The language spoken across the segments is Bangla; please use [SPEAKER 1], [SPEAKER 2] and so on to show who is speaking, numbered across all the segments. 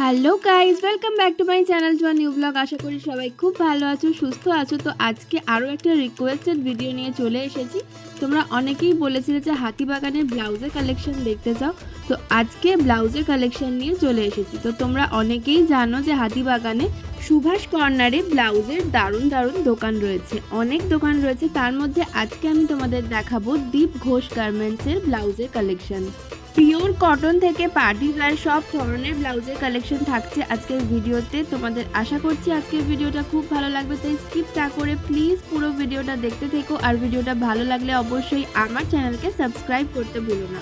[SPEAKER 1] Hello guys, welcome back to my channel to new vlog. আশা করি সবাই খুব ভালো আছো, সুস্থ আছো। তো আজকে আরও একটা রিকোয়েস্টেড ভিডিও নিয়ে চলে এসেছি। তোমরা অনেকেই বলেছিলে যে হাতিবাগানের ব্লাউজের কালেকশন দেখতে চাও, তো আজকে ব্লাউজের কালেকশন নিয়ে চলে এসেছি। তো তোমরা অনেকেই জানো যে হাতিবাগানে সুভাষ কর্নারে ব্লাউজের দারুণ দারুণ দোকান রয়েছে, অনেক দোকান রয়েছে। তার মধ্যে আজকে আমি তোমাদের দেখাবো দীপ ঘোষ গার্মেন্টসের ব্লাউজের কালেকশন। পিওর কটন থেকে পার্টি ওয়্যার সব ধরনের ব্লাউজের কালেকশন থাকছে আজকের ভিডিওতে। তোমাদের আশা করছি আজকের ভিডিওটা খুব ভালো লাগবে, তাই স্কিপ না করে প্লিজ পুরো ভিডিওটা দেখতে থেকো। আর ভিডিওটা ভালো লাগলে অবশ্যই আমার চ্যানেলকে সাবস্ক্রাইব করতে ভুলো না।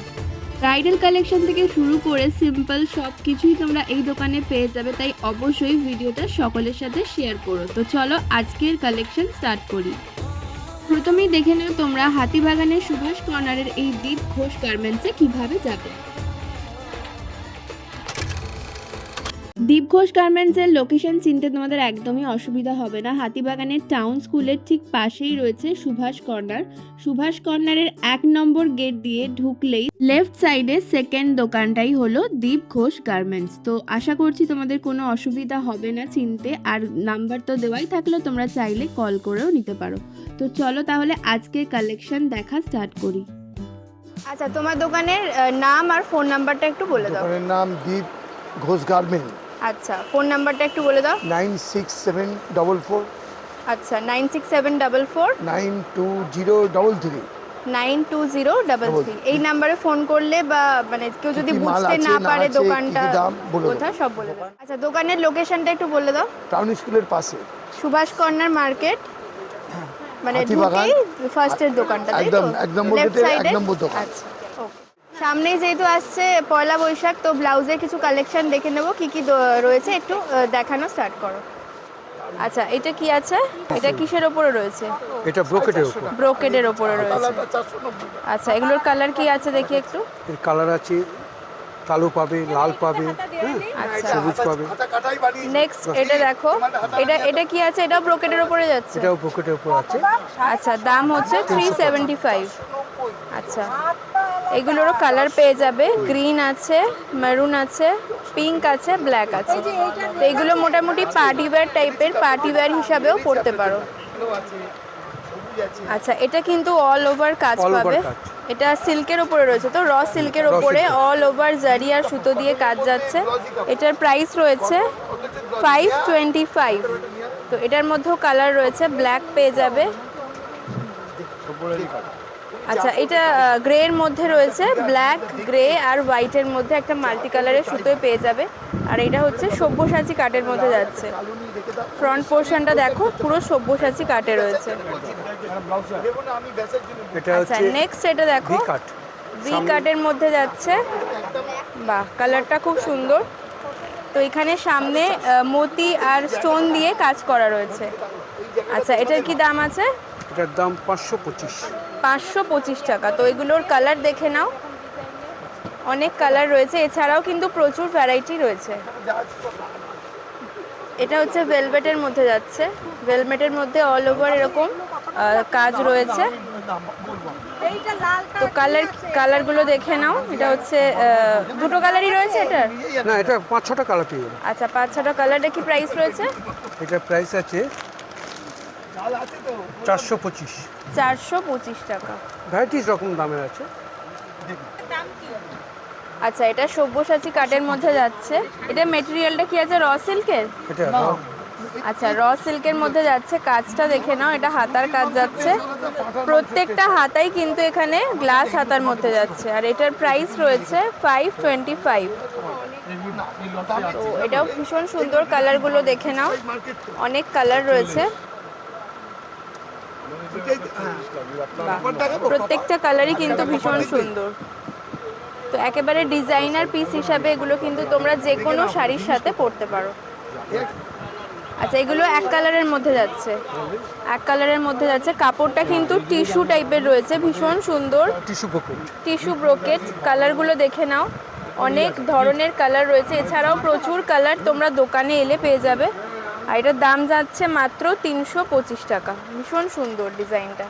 [SPEAKER 1] ব্রাইডাল কালেকশন থেকে শুরু করে সিম্পল সব কিছুই তোমরা এই দোকানে পেয়ে যাবে, তাই অবশ্যই ভিডিওটা সকলের সাথে শেয়ার করো। তো চলো আজকের কালেকশন স্টার্ট করি। প্রথমেই দেখে নেও তোমরা হাতিবাগানের সুভাষ কর্নারের এই দীপ ঘোষ গার্মেন্টসে কিভাবে যাবে। দীপ ঘোষ গার্মেন্টসের লোকেশন চিনতে তোমাদের একদমই অসুবিধা হবে না। হাতিবাগানের টাউন স্কুলের ঠিক পাশেই রয়েছে সুভাষ কর্নার। সুভাষ কর্নারের 1 নম্বর গেট দিয়ে ঢুকলেই লেফট সাইডে সেকেন্ড দোকানটাই হলো দীপ ঘোষ গার্মেন্টস। তো আশা করছি তোমাদের কোনো অসুবিধা হবে না চিনতে, আর নাম্বার তো দেওয়াই থাকলো, তোমরা চাইলে কল করেও নিতে পারো। তো চলো তাহলে আজকের কালেকশন দেখা স্টার্ট করি।
[SPEAKER 2] আচ্ছা, তোমার দোকানের নাম আর ফোন নাম্বারটা একটু বলে দাও।
[SPEAKER 3] দোকানের নাম দীপ ঘোষ গার্মেন্ট।
[SPEAKER 2] আচ্ছা, ফোন নাম্বারটা একটু বলে দাও।
[SPEAKER 3] 9674
[SPEAKER 2] আচ্ছা, 9674
[SPEAKER 3] 92033।
[SPEAKER 2] 92033 এই নাম্বারে ফোন করলে বা মানে কেউ যদি বুঝতে না পারে দোকানটা কোথায় সব বলে দাও। আচ্ছা, দোকানের লোকেশনটা একটু বলে দাও।
[SPEAKER 3] টাউন স্কুলের পাশে
[SPEAKER 2] সুভাষ কর্নার মার্কেট, মানে ঢুকেই ফার্স্টের দোকানটা, তাই তো?
[SPEAKER 3] একদম
[SPEAKER 2] লেফট সাইডে।
[SPEAKER 3] এক নম্বর দোকান।
[SPEAKER 2] আচ্ছা, ওকে। সামনেই যেহেতু আসছে পয়লা বৈশাখ, তো ব্লাউজের কিছু কালেকশন দেখে নেবো কি কি রয়েছে, একটু দেখানো স্টার্ট করো। আচ্ছা, এটা কি আছে? এটা কিসের ওপরে রয়েছে?
[SPEAKER 3] এটা ব্রোকেটের উপর।
[SPEAKER 2] ব্রোকেডের ওপরে রয়েছে। আচ্ছা, এগুলোর কালার কি আছে দেখি একটু।
[SPEAKER 3] এর কালার আছে কালো পাবে, লাল পাবে,
[SPEAKER 2] আচ্ছা,
[SPEAKER 3] সবুজ পাবে।
[SPEAKER 2] নেক্সট এটা দেখো, এটা কি আছে? এটাও ব্রোকেডের ওপরে যাচ্ছে।
[SPEAKER 3] এটাও ব্রোকেটের উপর আছে।
[SPEAKER 2] আচ্ছা, দাম হচ্ছে 375। আচ্ছা, এগুলোরও কালার পেয়ে যাবে, গ্রিন আছে, মেরুন আছে, পিঙ্ক আছে, ব্ল্যাক আছে। তো এগুলো মোটামুটি পার্টি ওয়্যার টাইপের, পার্টি ওয়্যার হিসাবেও পরতে পারো। আচ্ছা, এটা কিন্তু অল ওভার কাজ পাবে। এটা সিল্কের উপরে রয়েছে, তো র সিল্কের উপরে অল ওভার জারি আর সুতো দিয়ে কাজ যাচ্ছে। এটার প্রাইস রয়েছে 525। তো এটার মধ্যেও কালার রয়েছে, ব্ল্যাক পেয়ে যাবে। আচ্ছা, এটা গ্রে এর মধ্যে রয়েছে, ব্ল্যাক, গ্রে আর হোয়াইটের মধ্যে একটা মাল্টি কালারের সুতোয় পেয়ে যাবে। আর এটা হচ্ছে সব্যসাচী কাটের মধ্যে যাচ্ছে। ফ্রন্ট পোর্শনটা দেখো, পুরো সব্যসাচী কাটে রয়েছে। আচ্ছা, নেক্সট এটা দেখো, ভি কাটের মধ্যে যাচ্ছে। বাহ, কালারটা খুব সুন্দর। তো এখানে সামনে মতি আর স্টোন দিয়ে কাজ করা রয়েছে। আচ্ছা, এটার কি দাম আছে?
[SPEAKER 3] এটার দাম 525।
[SPEAKER 2] 525 টাকা। তো এগুলোর কালার দেখে নাও, অনেক কালার রয়েছে, এছাড়াও কিন্তু প্রচুর ভ্যারাইটি রয়েছে। এটা হচ্ছে ভেলভেটের মধ্যে যাচ্ছে। ভেলভেটের মধ্যে অল ওভার এরকম কাজ রয়েছে। তো কালারগুলো দেখে নাও। এটা হচ্ছে দুটো কালারই রয়েছে এটার।
[SPEAKER 3] না, এটা 5-6টা কালার পেয়ে যাবে।
[SPEAKER 2] আচ্ছা, 5-6টা কালারটা কি প্রাইস রয়েছে?
[SPEAKER 3] এটা প্রাইস আছে 425।
[SPEAKER 2] 425 টাকা।
[SPEAKER 3] ভ্যারাইটিস রকম দামের আছে।
[SPEAKER 2] আচ্ছা, এটা সব্যসাচী কাটের মধ্যে যাচ্ছে। এটা মেটেরিয়ালটা কি আছে? র সিল্কের?
[SPEAKER 3] এটা
[SPEAKER 2] আচ্ছা, র সিল্কের মধ্যে যাচ্ছে। কাজটা দেখে নাও, এটা হাতার কাজ যাচ্ছে। প্রত্যেকটা হাতাই কিন্তু এখানে গ্লাস হাতার মধ্যে যাচ্ছে। আর এটার প্রাইস রয়েছে 525। তো এটাও ভীষণ সুন্দর, কালারগুলো দেখে নাও, অনেক কালার রয়েছে। প্রত্যেকটা কালারই কিন্তু ভীষণ সুন্দর। তো একেবারে ডিজাইনার পিস হিসাবে এগুলো কিন্তু তোমরা যে কোনো শাড়ির সাথে পরতে পারো। আচ্ছা, এগুলো এক কালারের মধ্যে যাচ্ছে, এক কালারের মধ্যে যাচ্ছে। কাপড়টা কিন্তু টিস্যু টাইপের রয়েছে, ভীষণ সুন্দর টিস্যু ব্রোকেট। কালারগুলো দেখে নাও, অনেক ধরনের কালার রয়েছে, এছাড়াও প্রচুর কালার তোমরা দোকানে এলে পেয়ে যাবে। আর এটার দাম যাচ্ছে মাত্র 325 টাকা। ভীষণ সুন্দর ডিজাইনটা।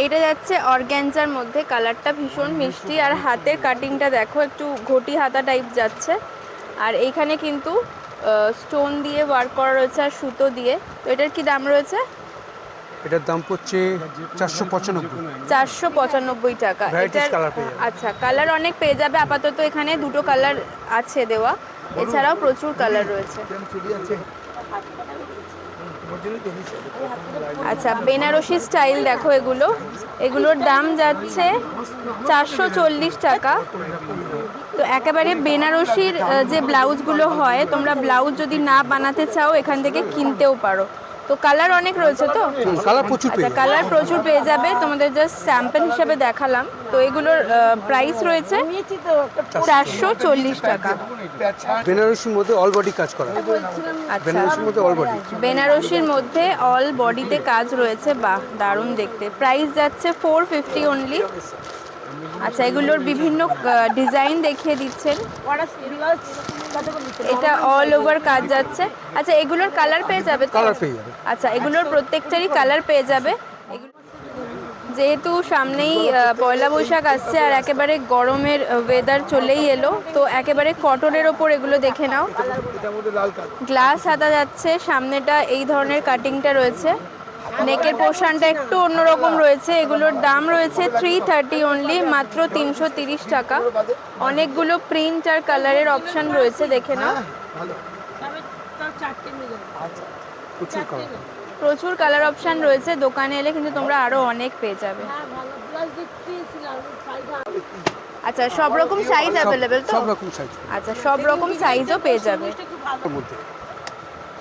[SPEAKER 2] এটা যাচ্ছে অর্গ্যানজার মধ্যে, কালারটা ভীষণ মিষ্টি। আর হাতের কাটিংটা দেখো, একটু ঘটি হাতা টাইপ যাচ্ছে। আর এইখানে কিন্তু স্টোন দিয়ে ওয়ার্ক করা রয়েছে আর সুতো দিয়ে। তো এটার কি দাম রয়েছে?
[SPEAKER 3] এটার দাম পড়ছে 495।
[SPEAKER 2] 495 টাকা।
[SPEAKER 3] Varieties
[SPEAKER 2] এটার
[SPEAKER 3] colour পেয়ে যাবে।
[SPEAKER 2] আচ্ছা, কালার অনেক পেয়ে যাবে। আপাতত এখানে দুটো কালার আছে দেওয়া, এছাড়াও প্রচুর কালার রয়েছে। আচ্ছা, বেনারসি স্টাইল দেখো এগুলো, এগুলোর দাম যাচ্ছে 440 টাকা। তো একেবারে বেনারসির যে ব্লাউজগুলো হয়, তোমরা ব্লাউজ যদি না বানাতে চাও এখান থেকে কিনতেও পারো। তো কালার অনেক রয়েছে তো?
[SPEAKER 3] কালার প্রচুর পেয়ে
[SPEAKER 2] আচ্ছা, কালার প্রচুর পেয়ে যাবে, তোমাদের জাস্ট স্যাম্পল হিসেবে দেখালাম। তো এগুলোর প্রাইস রয়েছে 440 টাকা।
[SPEAKER 3] বেনারসির মধ্যে অল বডি কাজ করা।
[SPEAKER 2] আচ্ছা,
[SPEAKER 3] বেনারসির মধ্যে অল বডি।
[SPEAKER 2] বেনারসির মধ্যে অল বডিতে কাজ রয়েছে, বাহ দারুণ দেখতে। প্রাইস যাচ্ছে 450 অনলি। আচ্ছা, এগুলোর বিভিন্ন ডিজাইন দেখিয়ে দিচ্ছেন। এটা অল ওভার কাজ যাচ্ছে। আচ্ছা, এগুলোর কালার পেয়ে যাবে তো?
[SPEAKER 3] কালার পেয়ে যাবে।
[SPEAKER 2] আচ্ছা, এগুলোর প্রত্যেকটারই কালার পেয়ে যাবে। যেহেতু সামনেই পয়লা বৈশাখ আসছে আর একেবারে গরমের ওয়েদার চলেই এলো, তো একেবারে কটনের ওপর এগুলো দেখে নাও। গ্লাস হাতা যাচ্ছে, সামনেটা এই ধরনের কাটিংটা রয়েছে, নেকের পোর্শনটা একটু অন্যরকম রয়েছে। এগুলোর দাম রয়েছে 330 অনলি, মাত্র 330 টাকা। অনেকগুলো প্রিন্ট আর কালারের অপশন রয়েছে, দেখে নাও। প্রচুর কালার অপশন রয়েছে, দোকানে এলে কিন্তু তোমরা আরো অনেক পেয়ে যাবে। আচ্ছা, সব রকম সাইজ অ্যাভেলেবেল তো?
[SPEAKER 3] সব রকম সাইজ।
[SPEAKER 2] আচ্ছা, সব রকম সাইজও পেয়ে যাবে।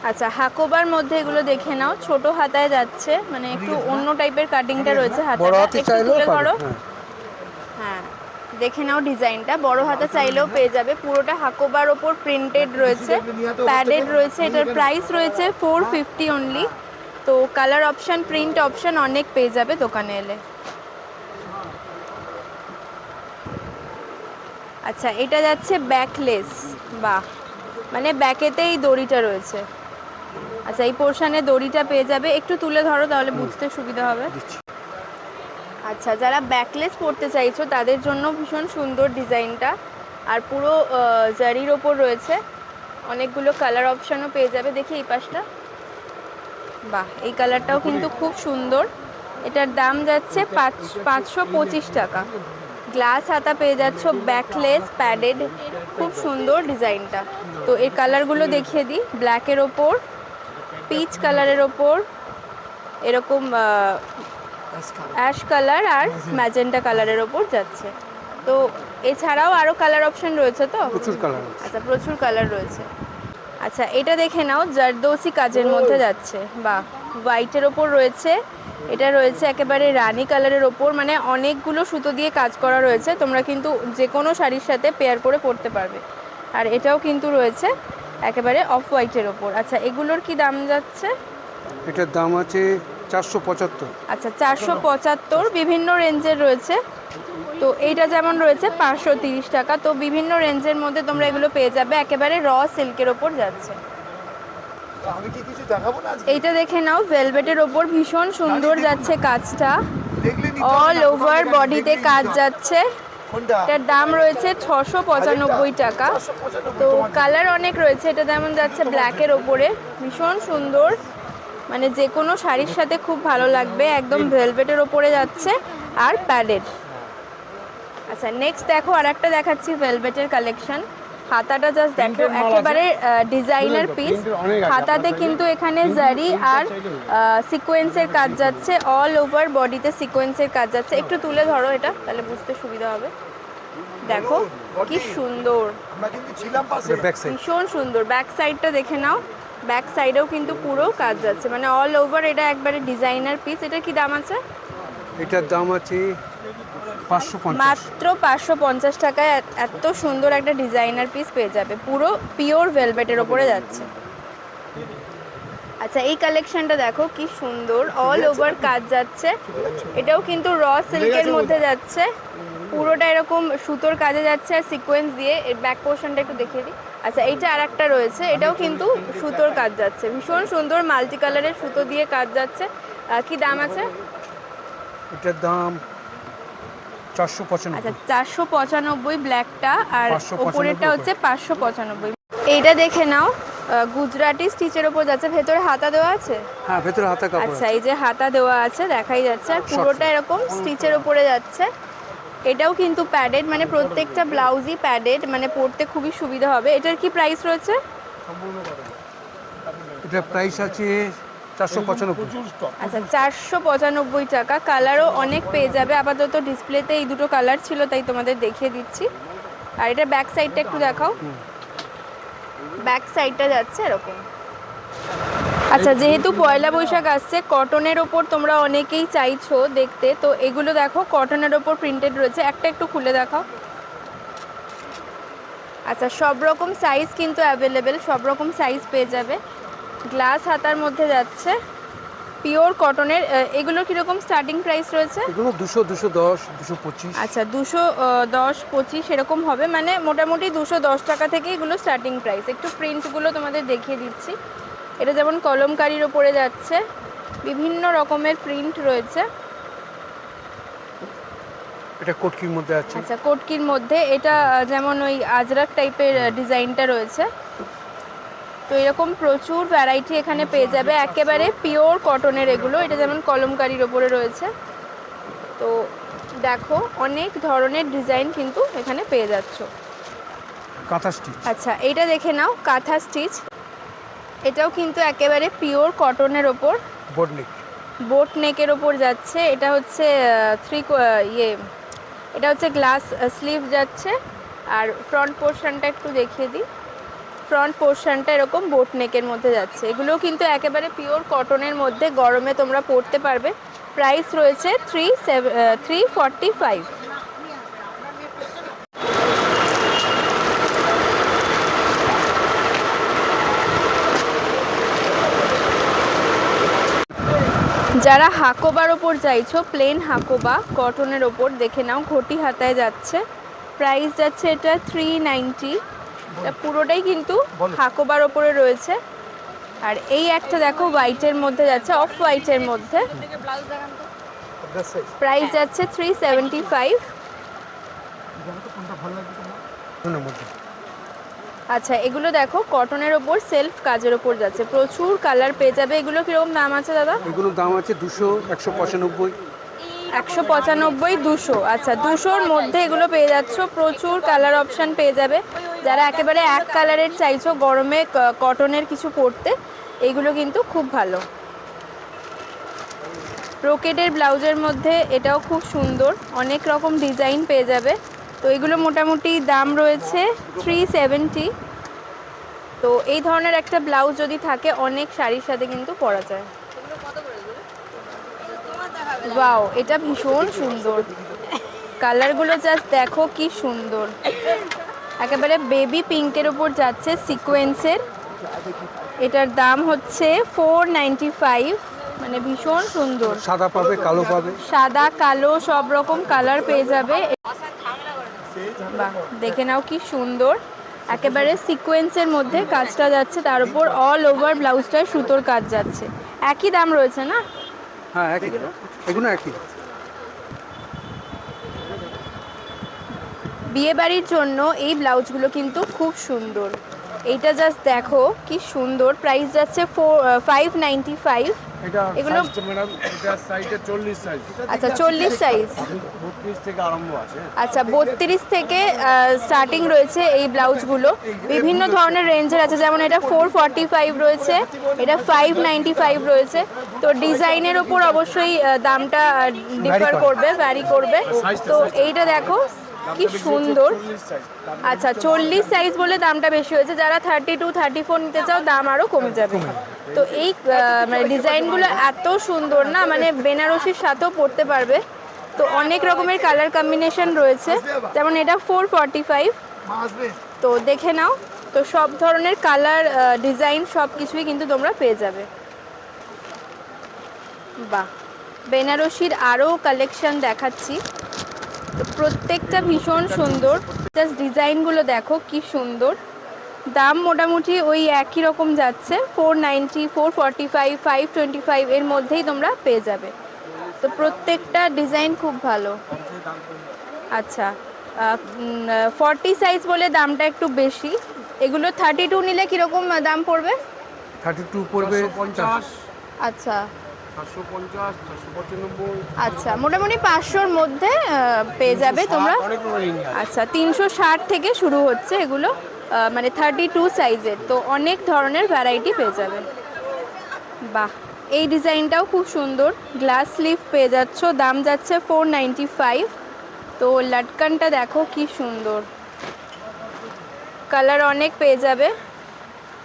[SPEAKER 2] আচ্ছা, হাকোবার মধ্যে এগুলো দেখে নাও, ছোট হাতায় যাচ্ছে, মানে একটু অন্য টাইপের কাটিংটা রয়েছে হাতাটা। একটু তুলে ধরো। হ্যাঁ, দেখে নাও ডিজাইনটা, বড় হাতা চাইলেও পেয়ে যাবে। পুরোটা হাকোবার ওপর প্রিন্টেড রয়েছে, প্যাডেড রয়েছে। এটার প্রাইস রয়েছে 450 অনলি। তো কালার অপশন, প্রিন্ট অপশন অনেক পেয়ে যাবে দোকানে এলে। আচ্ছা, এটা যাচ্ছে ব্যাকলেস, বাহ, মানে ব্যাকেতেই দড়িটা রয়েছে। আচ্ছা, এই পোর্শনে দড়িটা পেয়ে যাবে। একটু তুলে ধরো, তাহলে বুঝতে সুবিধা হবে। আচ্ছা, যারা ব্যাকলেস পরতে চাইছো তাদের জন্য ভীষণ সুন্দর ডিজাইনটা, আর পুরো জারির ওপর রয়েছে। অনেকগুলো কালার অপশনও পেয়ে যাবে। দেখি এই পাশটা, বাহ, এই কালারটাও কিন্তু খুব সুন্দর। এটার দাম যাচ্ছে 525 টাকা। গ্লাস হাতা পেয়ে যাচ্ছ, ব্যাকলেস প্যাডেড, খুব সুন্দর ডিজাইনটা। তো এর কালারগুলো দেখিয়ে দিই। ব্ল্যাকের ওপর, পিচ কালারের ওপর, এরকম অ্যাশ কালার আর ম্যাজেন্টা কালারের ওপর যাচ্ছে। তো এছাড়াও আরও কালার অপশন রয়েছে তো?
[SPEAKER 3] প্রচুর কালার।
[SPEAKER 2] আচ্ছা, প্রচুর কালার রয়েছে। আচ্ছা, এটা দেখে নাও, জারদৌসি কাজের মধ্যে যাচ্ছে, বাহ, হোয়াইটের ওপর রয়েছে। এটা রয়েছে একেবারে রানী কালারের ওপর, মানে অনেকগুলো সুতো দিয়ে কাজ করা রয়েছে। তোমরা কিন্তু যে কোনো শাড়ির সাথে পেয়ার করে পরতে পারবে। আর এটাও কিন্তু রয়েছে একেবারে অফ হোয়াইটের ওপর। আচ্ছা, এগুলোর কি দাম যাচ্ছে?
[SPEAKER 3] এটার দাম আছে 475।
[SPEAKER 2] আচ্ছা, 475, বিভিন্ন রেঞ্জের রয়েছে। তো এইটা যেমন রয়েছে 530 টাকা। তো বিভিন্ন রেঞ্জের মধ্যে তোমরা এগুলো পেয়ে যাবে, একেবারে র সিল্কের ওপর যাচ্ছে। এইটা দেখে নাও, ভেলভেটের ওপর ভীষণ সুন্দর যাচ্ছে কাজটা, অল ওভার বডিতে কাজ যাচ্ছে। এটার দাম রয়েছে 695 টাকা। তো কালার অনেক রয়েছে। এটা যেমন যাচ্ছে ব্ল্যাকের ওপরে, ভীষণ সুন্দর, মানে যে কোনো শাড়ির সাথে খুব ভালো লাগবে। একদম ভেলভেটের ওপরে যাচ্ছে আর প্যাডেড। আচ্ছা, নেক্সট দেখো, আর একটা দেখাচ্ছি ভেলভেটের কালেকশন। হাতাটা জাস্ট দেখো, একেবারে ডিজাইনার পিস। হাতাতে কিন্তু এখানে জারি আর সিকোয়েন্সের কাজ যাচ্ছে, অল ওভার বডিতে সিকোয়েন্সের কাজ যাচ্ছে। একটু তুলে ধরো এটা, তাহলে বুঝতে সুবিধা হবে। দেখো কি সুন্দর, ভীষণ সুন্দর। ব্যাক সাইডটা দেখে নাও, ব্যাক সাইডেও কিন্তু পুরো কাজ যাচ্ছে, মানে অল ওভার। এটা একবারে ডিজাইনার পিস। এটার কি দাম আছে?
[SPEAKER 3] এটার দাম আছে 550।
[SPEAKER 2] মাত্র 550 টাকায় এত সুন্দর একটা ডিজাইনার পিস পেয়ে যাবে, পুরো পিওর ভেলভেটের ওপরে যাচ্ছে। আচ্ছা, এই কালেকশনটা দেখো কি সুন্দর, অল ওভার কাজ যাচ্ছে। এটাও কিন্তু র সিল্কের মধ্যে যাচ্ছে, পুরোটা এরকম সুতোর কাজে যাচ্ছে আর সিকোয়েন্স দিয়ে। এর ব্যাক পোর্শনটা একটু দেখিয়ে দিই। আচ্ছা, এইটা আর একটা রয়েছে, এটাও কিন্তু সুতোর কাজ যাচ্ছে, ভীষণ সুন্দর মাল্টি কালারের সুতো দিয়ে কাজ যাচ্ছে। কি দাম আছে?
[SPEAKER 3] এটার দাম 495।
[SPEAKER 2] আচ্ছা, 495 ব্ল্যাকটা, আর উপরেরটা হচ্ছে 595। এইটা দেখে নাও, গুজরাটি স্টিচের ওপর যাচ্ছে, ভেতরে হাতা দেওয়া আছে।
[SPEAKER 3] হ্যাঁ, ভেতরে হাতা কাপড়
[SPEAKER 2] আচ্ছা,
[SPEAKER 3] আছে।
[SPEAKER 2] এই যে হাতা দেওয়া আছে দেখাই যাচ্ছে, আর পুরোটা এরকম স্টিচের ওপরে যাচ্ছে। এটাও কিন্তু প্যাডেড, মানে প্রত্যেকটা ব্লাউজই প্যাডেড, মানে পরতে খুবই সুবিধা হবে। এটার কি প্রাইস রয়েছে?
[SPEAKER 3] এটা প্রাইস আছে 495।
[SPEAKER 2] আচ্ছা, 495 টাকা। কালারও অনেক পেয়ে যাবে। আপাতত ডিসপ্লেতে এই দুটো কালার ছিল, তাই তোমাদের দেখিয়ে দিচ্ছি। আর এটা ব্যাক সাইডটা একটু দেখাও। ব্যাক সাইডটা যাচ্ছে এরকম। আচ্ছা, যেহেতু পয়লা বৈশাখ আসছে, কটনের ওপর তোমরা অনেকেই চাইছো দেখতে, তো এগুলো দেখো কটনের ওপর প্রিন্টেড রয়েছে। একটা একটু খুলে দেখাও। আচ্ছা, সব রকম সাইজ কিন্তু অ্যাভেলেবেল, সব রকম সাইজ পেয়ে যাবে। গ্লাস হাতার মধ্যে যাচ্ছে, পিওর কটনের। এগুলো কীরকম স্টার্টিং প্রাইস রয়েছে?
[SPEAKER 3] এগুলো 200, 210, 225।
[SPEAKER 2] আচ্ছা, 210, 25 এরকম হবে, মানে মোটামুটি 210 টাকা থেকে এগুলো স্টার্টিং প্রাইস। একটু প্রিন্টগুলো তোমাদের দেখিয়ে দিচ্ছি। এটা যেমন কলমকারির ওপরে যাচ্ছে, বিভিন্ন রকমের প্রিন্ট রয়েছে।
[SPEAKER 3] এটা কোটকির মধ্যে আছে।
[SPEAKER 2] আচ্ছা, কোটকির মধ্যে এটা যেমন ওই আজরাক টাইপের ডিজাইনটা রয়েছে। তো এরকম প্রচুর ভ্যারাইটি এখানে পেয়ে যাবে, একেবারে পিওর কটনের এগুলো। এটা যেমন কলমকারির ওপরে রয়েছে। তো দেখো অনেক ধরনের ডিজাইন কিন্তু এখানে পেয়ে যাচ্ছ।
[SPEAKER 3] কাঁথা স্টিচ।
[SPEAKER 2] আচ্ছা, এটা দেখে নাও, কাঁথা স্টিচ। এটাও কিন্তু একেবারে পিওর কটনের ওপর,
[SPEAKER 3] বোট নেক।
[SPEAKER 2] বোট নেকের ওপর যাচ্ছে। এটা হচ্ছে এটা হচ্ছে গ্লাস স্লিভ যাচ্ছে। আর ফ্রন্ট পোর্শনটা একটু দেখিয়ে দিই। ফ্রন্ট পোর্শনটা এরকম বোট নেকের মধ্যে যাচ্ছে। এগুলো কিন্তু একেবারে পিওর কটনের মধ্যে, গরমে তোমরা পরতে পারবে। প্রাইস রয়েছে 345। যারা হাকোবার ওপর চাইছো, প্লেন হাকোবা কটনের ওপর, দেখে নাও ঘটি হাতায় যাচ্ছে। প্রাইস যাচ্ছে এটা 390। এটা পুরোটাই কিন্তু হাকোবার ওপরে রয়েছে। আর এই একটা দেখো হোয়াইটের মধ্যে যাচ্ছে, অফ হোয়াইটের মধ্যে। প্রাইস যাচ্ছে 375। আচ্ছা, এগুলো দেখো কটনের ওপর সেলফ কাজের ওপর যাচ্ছে, প্রচুর কালার পেয়ে যাবে। এগুলো কিরকম দাম আছে দাদা?
[SPEAKER 3] এগুলোর দাম আছে 200, 195।
[SPEAKER 2] 195, 200। আচ্ছা, 200-র মধ্যে এগুলো পেয়ে যাচ্ছ। প্রচুর কালার অপশান পেয়ে যাবে। যারা একেবারে এক কালারের চাইছো গরমে কটনের কিছু পরতে, এইগুলো কিন্তু খুব ভালো। ব্রোকেডের ব্লাউজের মধ্যে এটাও খুব সুন্দর, অনেক রকম ডিজাইন পেয়ে যাবে। তো এগুলো মোটামুটি দাম রয়েছে 370। তো এই ধরনের একটা ব্লাউজ যদি থাকে, অনেক শাড়ির সাথে কিন্তু পরা যায়। ওয়াও, এটা ভীষণ সুন্দর। কালারগুলো জাস্ট দেখো কি সুন্দর, একেবারে বেবি পিঙ্কের ওপর যাচ্ছে সিকোয়েন্সের। এটার দাম হচ্ছে 495, মানে ভীষণ সুন্দর।
[SPEAKER 3] সাদা পাবে, কালো পাবে।
[SPEAKER 2] সাদা কালো সব রকম কালার পেয়ে যাবে। বাহ, দেখে নাও কি সুন্দর, একেবারে সিকোয়েন্সের মধ্যে কাজটা যাচ্ছে, তার উপর অল ওভার ব্লাউজটায় সুতোর কাজ যাচ্ছে। একই দাম রয়েছে না?
[SPEAKER 3] হ্যাঁ, একই। এগুলো একই।
[SPEAKER 2] বিয়ে বাড়ির জন্য এই ব্লাউজগুলো কিন্তু খুব সুন্দর। এইটা জাস্ট দেখো কি সুন্দর। প্রাইস যাচ্ছে 595।
[SPEAKER 4] এটা
[SPEAKER 2] এগুলো
[SPEAKER 4] সাইজটা ম্যাডাম, এটা সাইজটা 40 সাইজ।
[SPEAKER 2] আচ্ছা, 40 সাইজ।
[SPEAKER 4] 32 থেকে আরম্ভ আছে।
[SPEAKER 2] আচ্ছা, 32 থেকে স্টার্টিং রয়েছে এই ব্লাউজগুলো। বিভিন্ন ধরনের রেঞ্জের আছে, যেমন এটা 445 রয়েছে, এটা 595 রয়েছে। তো ডিজাইনের ওপর অবশ্যই দামটা ডিফার করবে, ভ্যারি করবে। তো এইটা দেখো কি সুন্দর। আচ্ছা, 40 সাইজ বলে দামটা বেশি হয়েছে। যারা 32, 34 নিতে চাও, দাম আরও কমে যাবে। তো এই মানে ডিজাইনগুলো এত সুন্দর না, মানে বেনারসির সাথেও পরতে পারবে। তো অনেক রকমের কালার কম্বিনেশন রয়েছে, যেমন এটা 445। তো দেখে নাও। তো সব ধরনের কালার ডিজাইন সব কিছুই কিন্তু তোমরা পেয়ে যাবে। বাহ, বেনারসির আরও কালেকশন দেখাচ্ছি। তো প্রত্যেকটা ভীষণ সুন্দর, জাস্ট ডিজাইনগুলো দেখো কি সুন্দর। দাম মোটামুটি ওই একই রকম যাচ্ছে, 490, 445, 525 এর মধ্যেই তোমরা পেয়ে যাবে। তো প্রত্যেকটা ডিজাইন খুব ভালো। আচ্ছা, 40 সাইজ বলে দামটা একটু বেশি। এগুলো 32 নিলে কিরকম দাম পড়বে?
[SPEAKER 3] 32 পড়বে
[SPEAKER 4] 50,
[SPEAKER 2] আচ্ছা
[SPEAKER 4] 450, 495,
[SPEAKER 2] আচ্ছা, মোটামুটি 500-র মধ্যে পেয়ে যাবে তোমরা।
[SPEAKER 4] অনেক রেঞ্জ আছে।
[SPEAKER 2] আচ্ছা, 360 থেকে শুরু হচ্ছে এগুলো, মানে 32 সাইজের, তো অনেক ধরনের ভ্যারাইটি পেয়ে যাবে। বাহ, এই ডিজাইনটাও খুব সুন্দর, গ্লাস স্লিভ পেয়ে যাচ্ছ, দাম যাচ্ছে 495। তো লাটকানটা দেখো কি সুন্দর, কালার অনেক পেয়ে যাবে।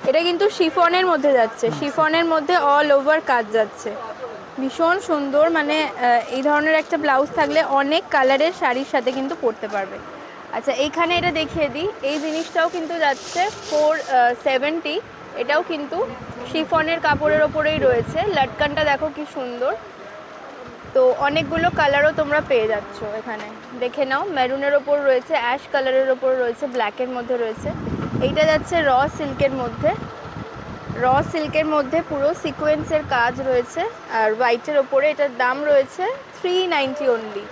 [SPEAKER 2] এটা কিন্তু শিফনের মধ্যে যাচ্ছে, শিফনের মধ্যে অল ওভার কাজ যাচ্ছে, ভীষণ সুন্দর। মানে এই ধরনের একটা ব্লাউজ থাকলে অনেক কালারের শাড়ির সাথে কিন্তু পরতে পারবে। আচ্ছা, এইখানে এটা দেখিয়ে দিই, এই জিনিসটাও কিন্তু যাচ্ছে 470, এটাও কিন্তু শিফনের কাপড়ের ওপরেই রয়েছে। লাটকানটা দেখো কি সুন্দর। তো অনেকগুলো কালারও তোমরা পেয়ে যাচ্ছ এখানে, দেখে নাও। মেরুনের ওপর রয়েছে, অ্যাশ কালারের ওপর রয়েছে, ব্ল্যাকের মধ্যে রয়েছে। এইটা যাচ্ছে র সিল্কের মধ্যে, র সিল্কের মধ্যে পুরো সিকোয়েন্সের কাজ রয়েছে আর হোয়াইটের ওপরে। এটার দাম রয়েছে 390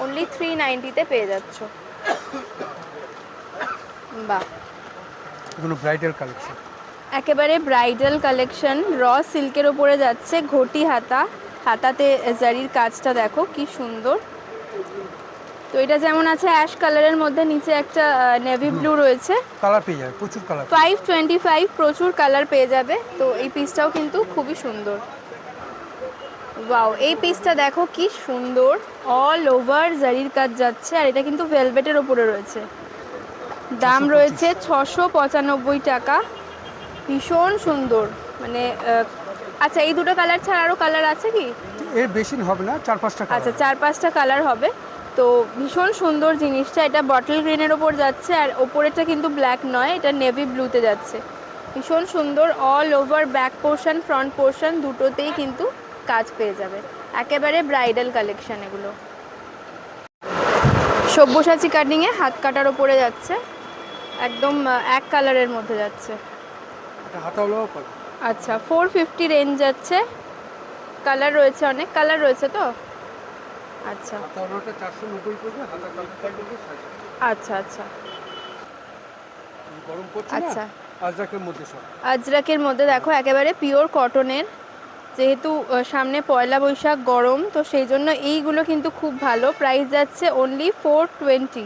[SPEAKER 2] অনলি 390-তে পেয়ে যাচ্ছ। বাহ,
[SPEAKER 3] এগুলো ব্রাইডাল কালেকশন।
[SPEAKER 2] একেবারে ব্রাইডাল কালেকশন, র সিল্কের ওপরে যাচ্ছে, ঘটি হাতা, হাতাতে জারির কাজটা দেখো কি সুন্দর। তো এটা যেমন আছে অ্যাশ কালারের মধ্যে, নিচে একটা নেভি ব্লু রয়েছে।
[SPEAKER 3] কালার পেয়ে যাবে, প্রচুর কালার।
[SPEAKER 2] 525, প্রচুর কালার পেয়ে যাবে। তো এই পিসটাও কিন্তু খুবই সুন্দর। ওয়াও, এই পিসটা দেখো কি সুন্দর, অল ওভার জারির কাজ যাচ্ছে, আর এটা কিন্তু ভেলভেটের ওপরে রয়েছে। দাম রয়েছে 695 টাকা, ভীষণ সুন্দর। মানে আচ্ছা, এই দুটো কালার ছাড়া আরও কালার আছে কি?
[SPEAKER 3] এর বেশি হবে না, 4-5টা কালার।
[SPEAKER 2] আচ্ছা, 4-5টা কালার হবে। তো ভীষণ সুন্দর জিনিসটা, এটা বটল গ্রিনের ওপর যাচ্ছে, আর ওপরেটা কিন্তু ব্ল্যাক নয়, এটা নেভি ব্লুতে যাচ্ছে, ভীষণ সুন্দর। All over back portion, front portion দুটোতেই কিন্তু কাজ পেয়ে যাবে। একেবারে ব্রাইডাল কালেকশন এগুলো। সব্যসাচী কাটিংয়ে হাত কাটার ওপরে যাচ্ছে, একদম এক কালারের মধ্যে যাচ্ছে।
[SPEAKER 3] এটা হাতাওয়ালাও পাবে।
[SPEAKER 2] আচ্ছা, 450 রেঞ্জ যাচ্ছে, কালার রয়েছে, অনেক কালার রয়েছে তো। আচ্ছা
[SPEAKER 3] হাতাওয়ালাটা 490 পড়বে, হাতা কালারটা পড়বে 60।
[SPEAKER 2] আচ্ছা আচ্ছা
[SPEAKER 3] গরম পড়ছে না,
[SPEAKER 2] আচ্ছা,
[SPEAKER 3] আজরাকের মধ্যে সব।
[SPEAKER 2] আজরাকের মধ্যে দেখো, একেবারে পিওর কটনের, যেহেতু সামনে পয়লা বৈশাখ, গরম, তো সেই জন্য এইগুলো কিন্তু খুব ভালো। প্রাইস যাচ্ছে অনলি 420।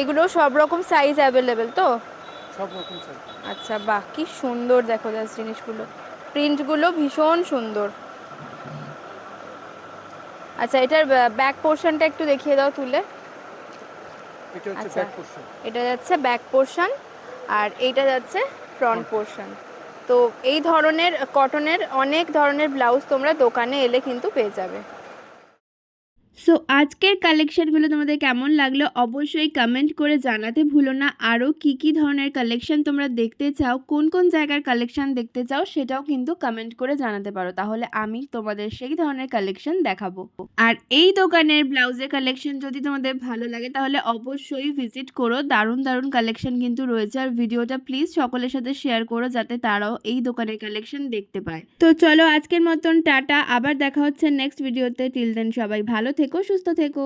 [SPEAKER 2] এগুলো সব রকম সাইজ অ্যাভেলেবেল তো?
[SPEAKER 3] সব রকম সাইজ।
[SPEAKER 2] আচ্ছা, বাহ, কি সুন্দর দেখো জাস্ট জিনিসগুলো, প্রিন্টগুলো ভীষণ সুন্দর। আচ্ছা, এটার ব্যাক পোর্শনটা একটু দেখিয়ে দাও তুলে।
[SPEAKER 3] এটা হচ্ছে
[SPEAKER 2] আচ্ছা,
[SPEAKER 3] ব্যাক পোরশন।
[SPEAKER 2] এটা যাচ্ছে ব্যাক পোর্শন, আর এইটা যাচ্ছে ফ্রন্ট পোর্শন। তো এই ধরনের কটনের অনেক ধরনের ব্লাউজ তোমরা দোকানে এলে কিন্তু পেয়ে যাবে।
[SPEAKER 1] সো আজকের কালেকশনগুলো তোমাদের কেমন লাগলো অবশ্যই কমেন্ট করে জানাতে ভুলো না। আরও কি ধরনের কালেকশন তোমরা দেখতে চাও, কোন কোন জায়গার কালেকশন দেখতে চাও, সেটাও কিন্তু কমেন্ট করে জানাতে পারো, তাহলে আমি তোমাদের সেই ধরনের কালেকশন দেখাবো। আর এই দোকানের ব্লাউজের কালেকশন যদি তোমাদের ভালো লাগে তাহলে অবশ্যই ভিজিট করো, দারুণ দারুণ কালেকশন কিন্তু রয়েছে। আর ভিডিওটা প্লিজ সকলের সাথে শেয়ার করো যাতে তারাও এই দোকানের কালেকশন দেখতে পায়। তো চলো আজকের মতন টাটা, আবার দেখা হচ্ছে নেক্সট ভিডিওতে। টিল দেন সবাই ভালো থেকো, সুস্থ থেকো।